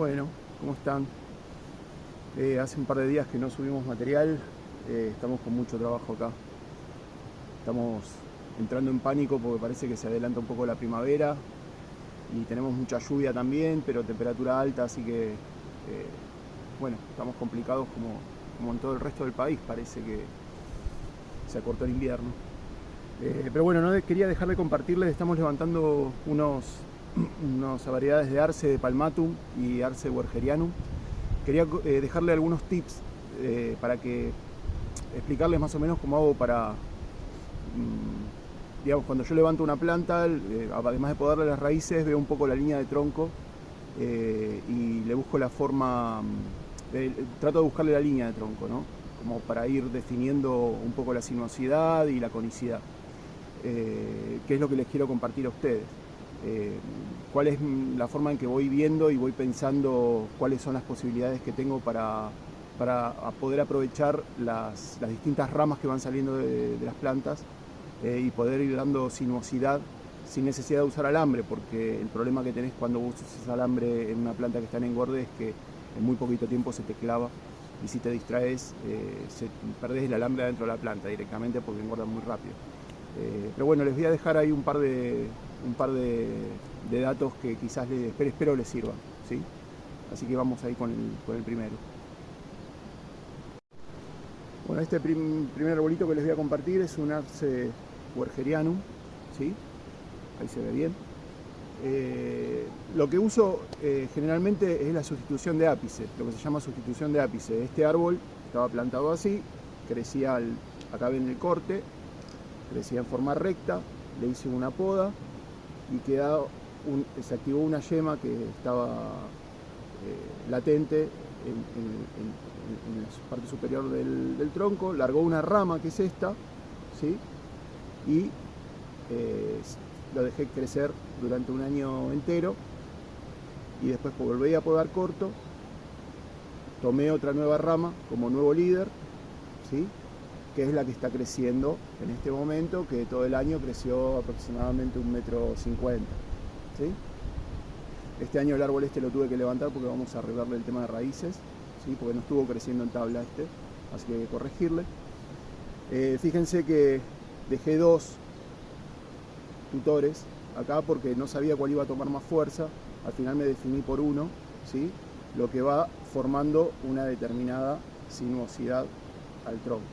Bueno, ¿cómo están? Hace un par de días que no subimos material, estamos con mucho trabajo acá. Estamos entrando en pánico porque parece que se adelanta un poco la primavera y tenemos mucha lluvia también, pero temperatura alta, así que bueno, estamos complicados como en todo el resto del país, parece que se acortó el invierno. Pero bueno, no quería dejar de compartirles, estamos levantando unas variedades de Arce de palmatum y Arce wergerianum. Quería dejarle algunos tips para que explicarles más o menos cómo hago para, digamos, cuando yo levanto una planta, además de podarle las raíces, veo un poco la línea de tronco y le busco la forma, trato de buscarle la línea de tronco, ¿no? Como para ir definiendo un poco la sinuosidad y la conicidad. ¿Qué es lo que les quiero compartir a ustedes? Cuál es la forma en que voy viendo y voy pensando cuáles son las posibilidades que tengo para poder aprovechar las distintas ramas que van saliendo de las plantas y poder ir dando sinuosidad sin necesidad de usar alambre, porque el problema que tenés cuando usas alambre en una planta que está en engorde es que en muy poquito tiempo se te clava y si te distraes perdés el alambre adentro de la planta directamente porque engorda muy rápido. Pero bueno, les voy a dejar ahí un par de datos que quizás espero les sirvan, ¿sí? Así que vamos ahí con el primero. Bueno, este primer arbolito que les voy a compartir es un Arce wergerianum, ¿sí? Ahí se ve bien. Lo que uso generalmente es la sustitución de ápice, lo que se llama sustitución de ápice. Este árbol estaba plantado así, crecía, acá ven el corte, crecía en forma recta, le hice una poda y se activó una yema que estaba latente en la parte superior del tronco, largó una rama que es esta, ¿sí? Y lo dejé crecer durante un año entero y después volví a podar corto, tomé otra nueva rama como nuevo líder, ¿sí? Que es la que está creciendo en este momento, que todo el año creció aproximadamente 1,50 m, ¿sí? Este año el árbol lo tuve que levantar porque vamos a arreglarle el tema de raíces, ¿sí? Porque no estuvo creciendo en tabla así que hay que corregirle. Fíjense que dejé 2 tutores acá porque no sabía cuál iba a tomar más fuerza, al final me definí por uno, ¿sí? Lo que va formando una determinada sinuosidad al tronco.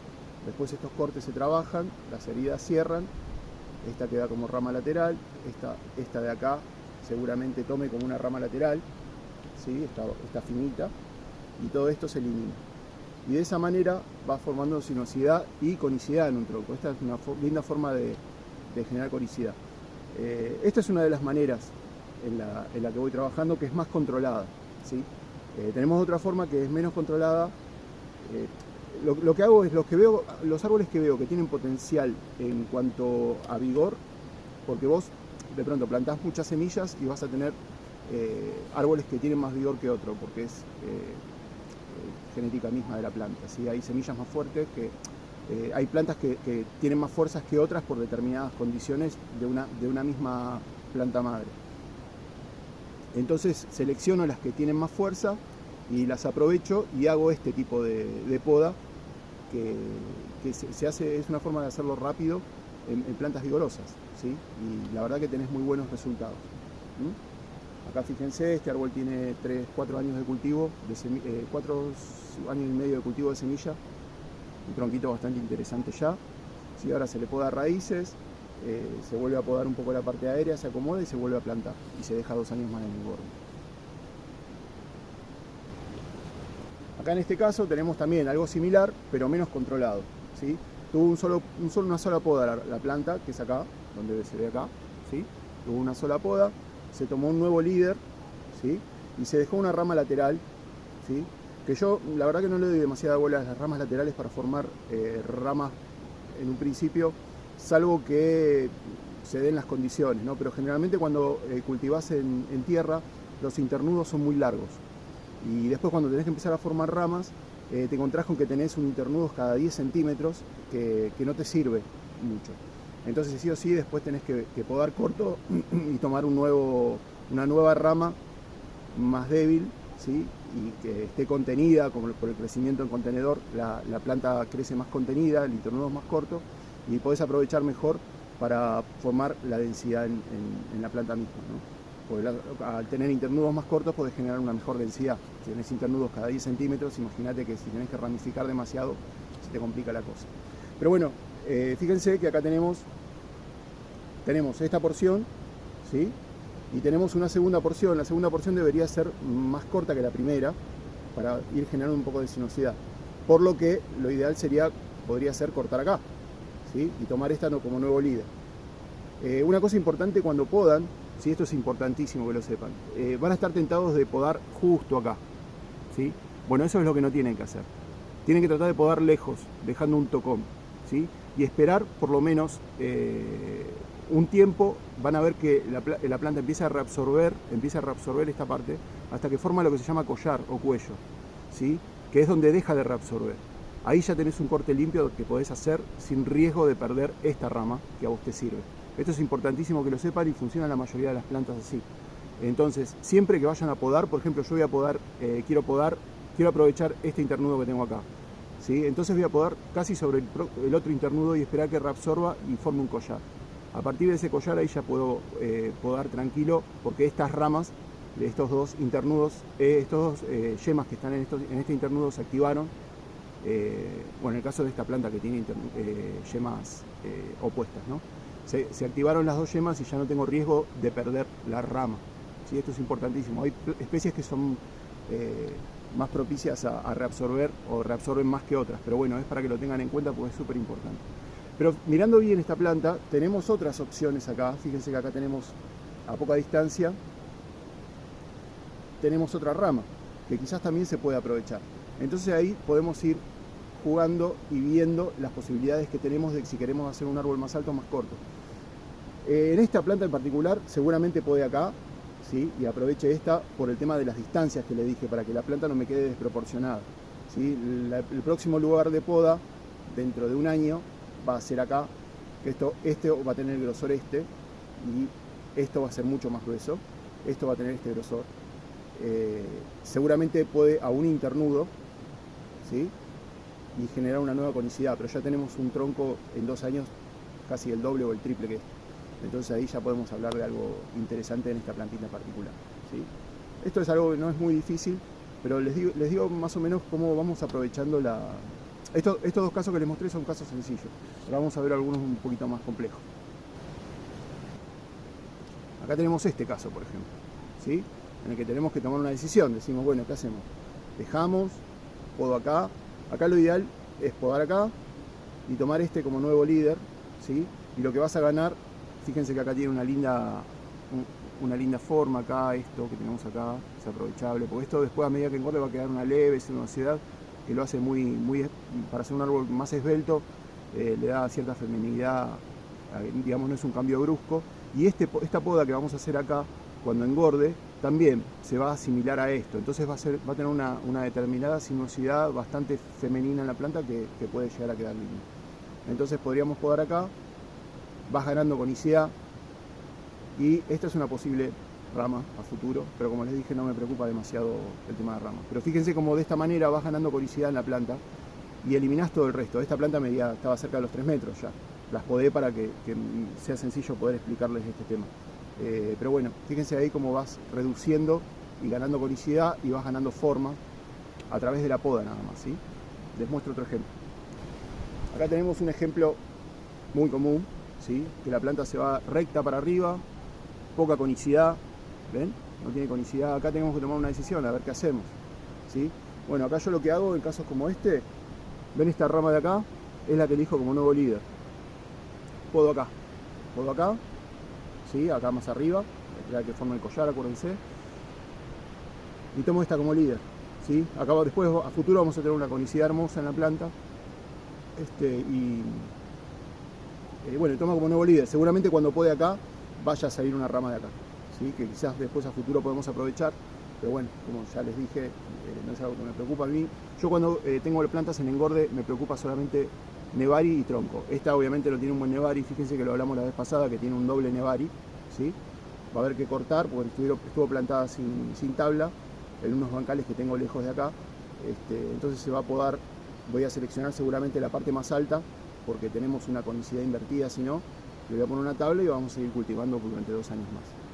Después estos cortes se trabajan, las heridas cierran, esta queda como rama lateral, esta de acá seguramente tome como una rama lateral, ¿sí? Esta finita, y todo esto se elimina. Y de esa manera va formando sinuosidad y conicidad en un tronco. Esta es una linda forma de generar conicidad. Esta es una de las maneras en la que voy trabajando, que es más controlada, ¿sí? Tenemos otra forma que es menos controlada. Lo que hago es los árboles que veo que tienen potencial en cuanto a vigor, porque vos de pronto plantás muchas semillas y vas a tener árboles que tienen más vigor que otro, porque es genética misma de la planta, ¿sí? Hay semillas más fuertes hay plantas que tienen más fuerzas que otras por determinadas condiciones de una misma planta madre. Entonces selecciono las que tienen más fuerza y las aprovecho y hago este tipo de poda que se hace, es una forma de hacerlo rápido en plantas vigorosas, ¿sí? Y la verdad que tenés muy buenos resultados. Acá fíjense, este árbol tiene 4 años de cultivo, 4 años y medio de cultivo de semilla, un tronquito bastante interesante ya. ¿Sí? Ahora se le poda raíces, se vuelve a podar un poco la parte aérea, se acomoda y se vuelve a plantar y se deja 2 años más en el engorde. Acá en este caso tenemos también algo similar, pero menos controlado, ¿sí? Tuvo una sola poda la planta, que es acá, donde se ve acá, ¿sí? Tuvo una sola poda, se tomó un nuevo líder, ¿sí? Y se dejó una rama lateral, ¿sí? Que yo la verdad que no le doy demasiada bola a las ramas laterales para formar ramas en un principio, salvo que se den las condiciones, ¿no? Pero generalmente cuando cultivás en tierra, los internudos son muy largos. Y después cuando tenés que empezar a formar ramas, te encontrás con que tenés un internudo cada 10 centímetros que no te sirve mucho. Entonces sí o sí después tenés que podar corto y tomar una nueva rama más débil, ¿sí? Y que esté contenida, como por el crecimiento en contenedor, la planta crece más contenida, el internudo es más corto y podés aprovechar mejor para formar la densidad en la planta misma, ¿no? Porque al tener internudos más cortos podés generar una mejor densidad. Si tenés internudos cada 10 centímetros, imagínate que si tenés que ramificar demasiado, se te complica la cosa. Pero bueno, fíjense que acá tenemos esta porción, ¿sí? Y tenemos una segunda porción. La segunda porción debería ser más corta que la primera para ir generando un poco de sinuosidad. Por lo que lo ideal podría ser cortar acá, ¿sí? Y tomar esta como nuevo líder. Una cosa importante cuando podan, ¿sí? Esto es importantísimo que lo sepan, van a estar tentados de podar justo acá, ¿sí? Bueno, eso es lo que no tienen que hacer. Tienen que tratar de podar lejos, dejando un tocón, ¿sí? Y esperar por lo menos un tiempo. Van a ver que la planta empieza a reabsorber esta parte hasta que forma lo que se llama collar o cuello, ¿sí? Que es donde deja de reabsorber. Ahí ya tenés un corte limpio que podés hacer sin riesgo de perder esta rama que a vos te sirve. Esto es importantísimo que lo sepan y funciona en la mayoría de las plantas así. Entonces, siempre que vayan a podar, por ejemplo, yo voy a podar, quiero aprovechar este internudo que tengo acá, ¿sí? Entonces voy a podar casi sobre el otro internudo y esperar que reabsorba y forme un collar. A partir de ese collar ahí ya puedo podar tranquilo, porque estas ramas de estos dos internudos, estos dos yemas que están en este internudo se activaron. Bueno, en el caso de esta planta que tiene yemas opuestas, ¿no? Se activaron las dos yemas y ya no tengo riesgo de perder la rama, ¿sí? Esto es importantísimo. Hay especies que son más propicias a reabsorber o reabsorben más que otras, pero bueno, es para que lo tengan en cuenta porque es súper importante. Pero mirando bien esta planta, tenemos otras opciones acá. Fíjense que acá tenemos, a poca distancia, tenemos otra rama que quizás también se puede aprovechar. Entonces ahí podemos ir jugando y viendo las posibilidades que tenemos de si queremos hacer un árbol más alto o más corto. En esta planta en particular, seguramente puede acá, ¿sí? Y aproveche esta por el tema de las distancias que le dije, para que la planta no me quede desproporcionada, ¿sí? El próximo lugar de poda, dentro de un año, va a ser acá, que este va a tener el grosor y esto va a ser mucho más grueso, esto va a tener este grosor. Seguramente puede a un internudo, ¿sí? Y generar una nueva conicidad, pero ya tenemos un tronco en 2 años casi el doble o el triple que este. Entonces ahí ya podemos hablar de algo interesante en esta plantita en particular, ¿sí? Esto es algo que no es muy difícil, pero les digo más o menos cómo vamos aprovechando estos dos casos que les mostré son casos sencillos. Ahora vamos a ver algunos un poquito más complejos. Acá tenemos este caso, por ejemplo, ¿sí? En el que tenemos que tomar una decisión. Decimos, bueno, ¿qué hacemos? Dejamos, podo acá. Acá lo ideal es podar acá y tomar este como nuevo líder, ¿sí? Y lo que vas a ganar, fíjense que acá tiene una linda forma acá, esto que tenemos acá, es aprovechable, porque esto después a medida que engorde va a quedar una leve sinuosidad que lo hace muy para hacer un árbol más esbelto, le da cierta feminidad, digamos, no es un cambio brusco. Y esta poda que vamos a hacer acá, cuando engorde, también se va a asimilar a esto, entonces va a tener una determinada sinuosidad bastante femenina en la planta que puede llegar a quedar linda. Entonces podríamos podar acá, vas ganando conicidad y esta es una posible rama a futuro, pero como les dije no me preocupa demasiado el tema de ramas. Pero fíjense cómo de esta manera vas ganando conicidad en la planta y eliminás todo el resto. Esta planta estaba cerca de los 3 metros ya, las podé para que sea sencillo poder explicarles este tema. Pero bueno, fíjense ahí cómo vas reduciendo y ganando conicidad y vas ganando forma a través de la poda nada más, ¿sí? Les muestro otro ejemplo. Acá tenemos un ejemplo muy común, ¿sí? Que la planta se va recta para arriba, poca conicidad, ¿ven? No tiene conicidad. Acá tenemos que tomar una decisión, a ver qué hacemos, ¿sí? Bueno, acá yo lo que hago en casos como este, ven esta rama de acá, es la que elijo como nuevo líder. Podo acá, ¿sí? Acá más arriba, la que forma el collar, acuérdense. Y tomo esta como líder, ¿sí? Acá después a futuro vamos a tener una conicidad hermosa en la planta. Bueno, tomo como nuevo líder. Seguramente cuando pode acá vaya a salir una rama de acá, ¿sí? Que quizás después a futuro podemos aprovechar. Pero bueno, como ya les dije, no es algo que me preocupa a mí. Yo cuando tengo plantas en engorde me preocupa solamente nevari y tronco. Esta obviamente no tiene un buen nevari, fíjense que lo hablamos la vez pasada, que tiene un doble nevari, ¿sí? Va a haber que cortar porque estuvo plantada sin tabla en unos bancales que tengo lejos de acá. Entonces se va a podar, voy a seleccionar seguramente la parte más alta, porque tenemos una conicidad invertida, si no, le voy a poner una tabla y vamos a seguir cultivando durante 2 años más.